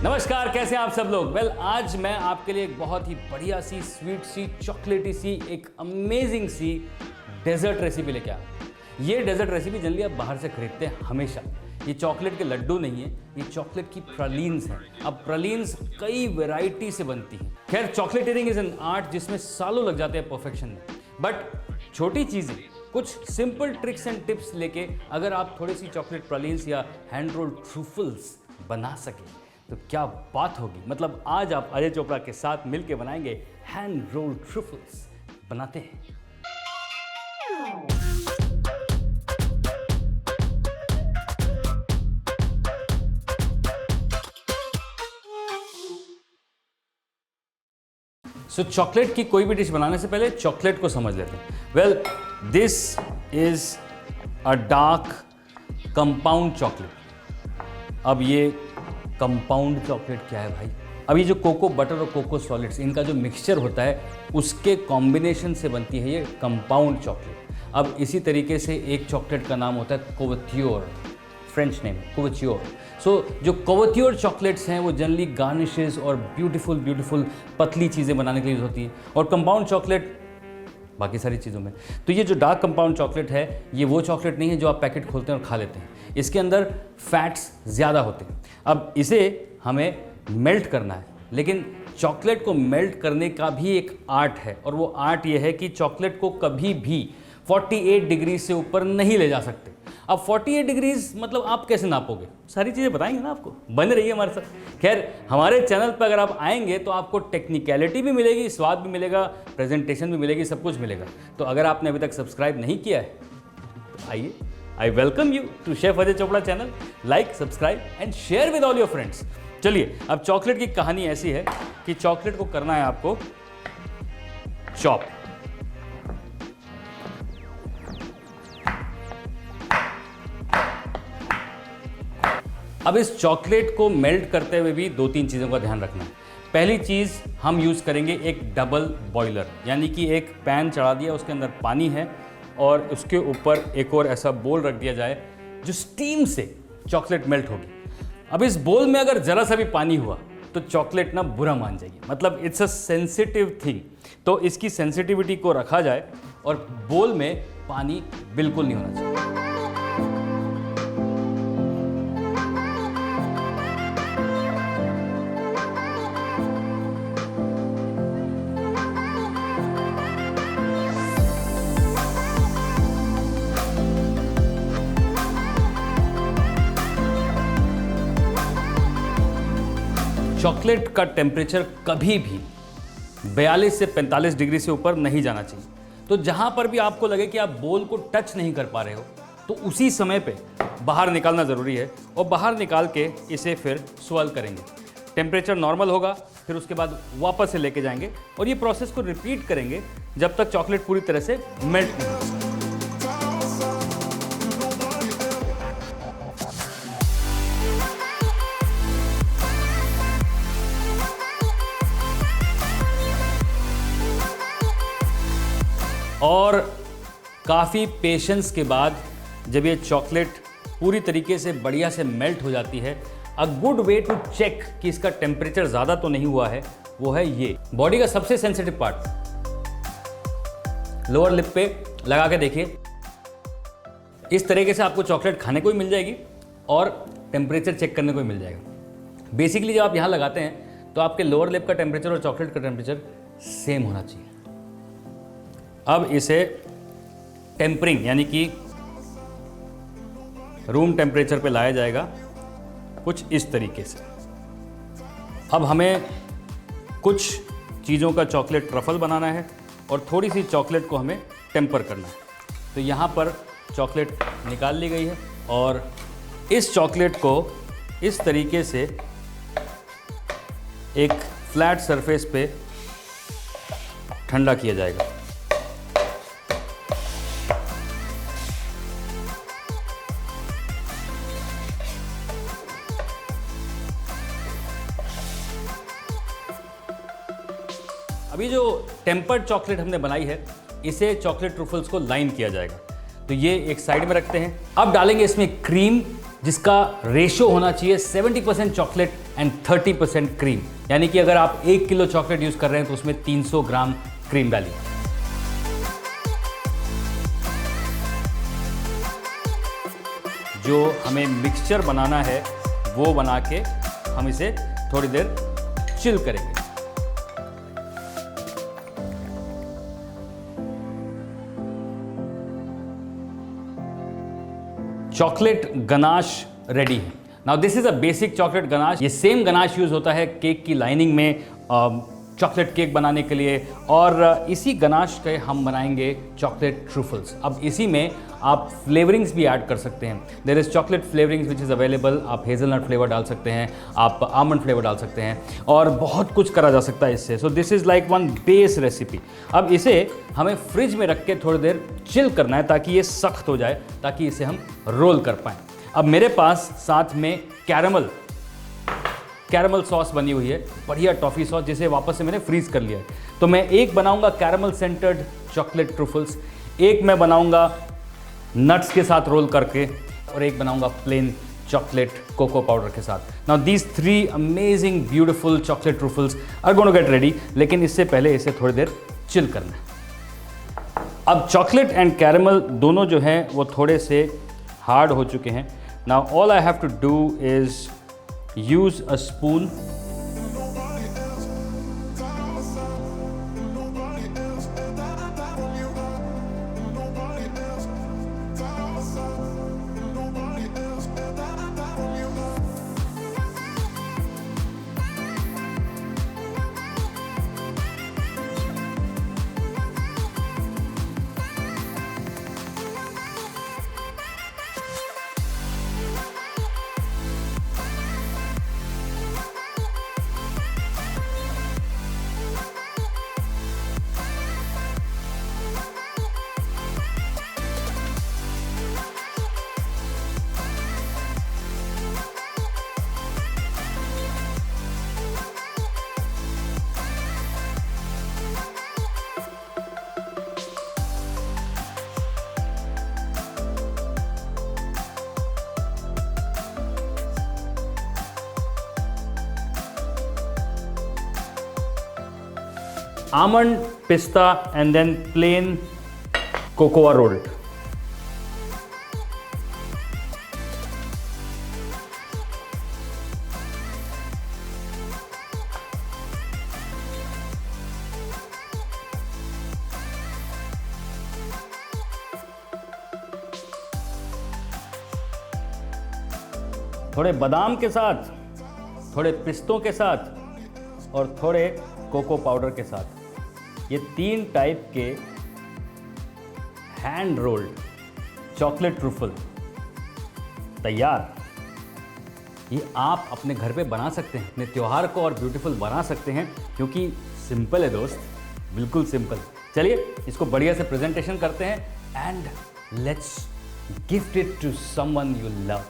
नमस्कार, कैसे हैं आप सब लोग। आज मैं आपके लिए एक बहुत ही बढ़िया सी, स्वीट सी, चॉकलेटी सी, एक अमेजिंग सी डेजर्ट रेसिपी लेके आया हूं। ये डेजर्ट रेसिपी जनरली आप बाहर से खरीदते हैं हमेशा। ये चॉकलेट के लड्डू नहीं है, ये चॉकलेट की प्रलीन्स हैं। अब प्रलीन्स कई वैरायटी से बनती हैं। खैर, चॉकलेटेरिंग इज एन आर्ट जिसमें सालों लग जाते हैं परफेक्शन में। बट छोटी चीज़ें, कुछ सिंपल ट्रिक्स एंड टिप्स लेके अगर आप थोड़ी सी चॉकलेट प्रलीन्स या हैंड रोल्ड ट्रूफल्स बना सकें तो क्या बात होगी। मतलब आज आप अजय चोपड़ा के साथ मिलके बनाएंगे हैंड रोल्ड ट्रूफल्स। बनाते हैं। चॉकलेट की कोई भी डिश बनाने से पहले चॉकलेट को समझ लेते हैं। This is a dark compound chocolate. अब ये कंपाउंड चॉकलेट क्या है भाई? अब ये जो कोको बटर और कोको सॉलिड्स, इनका जो मिक्सचर होता है उसके कॉम्बिनेशन से बनती है ये कंपाउंड चॉकलेट। अब इसी तरीके से एक चॉकलेट का नाम होता है कोवत्योर, फ्रेंच नेम कोवत्योर। जो कोवत्योर चॉकलेट्स हैं वो जनरली गार्निशेस और ब्यूटीफुल पतली चीज़ें बनाने के लिए यूज़ होती हैं, और कंपाउंड चॉकलेट बाकी सारी चीज़ों में। तो ये जो डार्क कंपाउंड चॉकलेट है, ये वो चॉकलेट नहीं है जो आप पैकेट खोलते हैं और खा लेते हैं। इसके अंदर फैट्स ज़्यादा होते हैं। अब इसे हमें मेल्ट करना है, लेकिन चॉकलेट को मेल्ट करने का भी एक आर्ट है, और वो आर्ट ये है कि चॉकलेट को कभी भी 48 डिग्री से ऊपर नहीं ले जा सकते। अब 48 डिग्रीज मतलब आप कैसे नापोगे? सारी चीज़ें बताएंगे ना आपको, बन रही है हमारे साथ। खैर, हमारे चैनल पर अगर आप आएंगे तो आपको टेक्निकलिटी भी मिलेगी, स्वाद भी मिलेगा, प्रेजेंटेशन भी मिलेगी, सब कुछ मिलेगा। तो अगर आपने अभी तक सब्सक्राइब नहीं किया है तो आइए, I welcome you to chef Ajay Chopra channel. Like, subscribe and share with all your friends. चलिए, अब चॉकलेट की कहानी ऐसी है कि चॉकलेट को करना है आपको चॉप। अब इस चॉकलेट को मेल्ट करते हुए भी 2-3 चीज़ों का ध्यान रखना है। पहली चीज़, हम यूज़ करेंगे एक डबल बॉयलर, यानी कि एक पैन चढ़ा दिया, उसके अंदर पानी है और उसके ऊपर एक और ऐसा बोल रख दिया जाए जो स्टीम से चॉकलेट मेल्ट होगी। अब इस बोल में अगर ज़रा सा भी पानी हुआ तो चॉकलेट ना बुरा मान जाएगी, मतलब इट्स अ सेंसिटिव थिंग। तो इसकी सेंसिटिविटी को रखा जाए और बोल में पानी बिल्कुल नहीं होना चाहिए। चॉकलेट का टेम्परेचर कभी भी 42 से 45 डिग्री से ऊपर नहीं जाना चाहिए। तो जहां पर भी आपको लगे कि आप बोल को टच नहीं कर पा रहे हो तो उसी समय पे बाहर निकालना ज़रूरी है, और बाहर निकाल के इसे फिर स्वर्ल करेंगे। टेम्परेचर नॉर्मल होगा, फिर उसके बाद वापस से लेके जाएंगे और ये प्रोसेस को रिपीट करेंगे जब तक चॉकलेट पूरी तरह से मेल्ट नहीं हो। और काफ़ी पेशेंस के बाद जब ये चॉकलेट पूरी तरीके से बढ़िया से मेल्ट हो जाती है, a good way to check कि इसका टेम्परेचर ज़्यादा तो नहीं हुआ है, वो है ये बॉडी का सबसे सेंसिटिव पार्ट, लोअर लिप पे लगा के देखिए। इस तरीके से आपको चॉकलेट खाने को भी मिल जाएगी और टेम्परेचर चेक करने को भी मिल जाएगा। बेसिकली जब आप यहाँ लगाते हैं तो आपके लोअर लिप का टेम्परेचर और चॉकलेट का टेम्परेचर सेम होना चाहिए। अब इसे टेम्परिंग यानी कि रूम टेम्परेचर पे लाया जाएगा कुछ इस तरीके से। अब हमें कुछ चीज़ों का चॉकलेट ट्रफल बनाना है और थोड़ी सी चॉकलेट को हमें टेम्पर करना है। तो यहाँ पर चॉकलेट निकाल ली गई है और इस चॉकलेट को इस तरीके से एक फ्लैट सरफेस पे ठंडा किया जाएगा। अभी जो टेम्पर्ड चॉकलेट हमने बनाई है, इसे चॉकलेट ट्रुफल्स को लाइन किया जाएगा। तो ये एक साइड में रखते हैं। अब डालेंगे इसमें क्रीम, जिसका रेशो होना चाहिए 70% चॉकलेट एंड 30% क्रीम, यानी कि अगर आप 1 किलो चॉकलेट यूज कर रहे हैं तो उसमें 300 ग्राम क्रीम डालिए। जो हमें मिक्सचर बनाना है वो बना के हम इसे थोड़ी देर चिल करेंगे। चॉकलेट गनाश रेडी है। Now this is a basic chocolate ganache. ये सेम गनाश यूज होता है केक की लाइनिंग में, चॉकलेट केक बनाने के लिए, और इसी गनाश के हम बनाएंगे चॉकलेट ट्रुफल्स। अब इसी में आप फ्लेवरिंग्स भी ऐड कर सकते हैं। There is chocolate flavourings which is available. आप हेज़लनट फ्लेवर डाल सकते हैं, आप आमंड फ्लेवर डाल सकते हैं, और बहुत कुछ करा जा सकता है इससे। So this is like one base recipe. अब इसे हमें फ्रिज में रख के थोड़ी देर चिल करना है ताकि ये सख्त हो जाए, ताकि इसे हम रोल कर पाएँ। अब मेरे पास साथ में कैरमल सॉस बनी हुई है, बढ़िया टॉफ़ी सॉस, जिसे वापस से मैंने फ्रीज़ कर लिया है। तो मैं एक बनाऊंगा कैरमल सेंटर्ड चॉकलेट ट्रुफल्स, एक मैं बनाऊंगा नट्स के साथ रोल करके, और एक बनाऊंगा प्लेन चॉकलेट कोको पाउडर के साथ। Now these 3 amazing beautiful chocolate truffles are going to get ready, लेकिन इससे पहले इसे थोड़ी देर चिल करना है। अब चॉकलेट एंड कैरमल दोनों जो हैं वो थोड़े से हार्ड हो चुके हैं। Now all I have to do is use a spoon almond, pista, and then plain cocoa rolled. थोड़े बादाम के साथ, थोड़े पिस्तों के साथ, और थोड़े कोको पाउडर के साथ, ये 3 टाइप के हैंड रोल्ड चॉकलेट ट्रुफल तैयार। ये आप अपने घर पे बना सकते हैं, अपने त्योहार को और ब्यूटीफुल बना सकते हैं, क्योंकि सिंपल है दोस्त, बिल्कुल सिंपल। चलिए इसको बढ़िया से प्रेजेंटेशन करते हैं, and let's gift it to someone you love.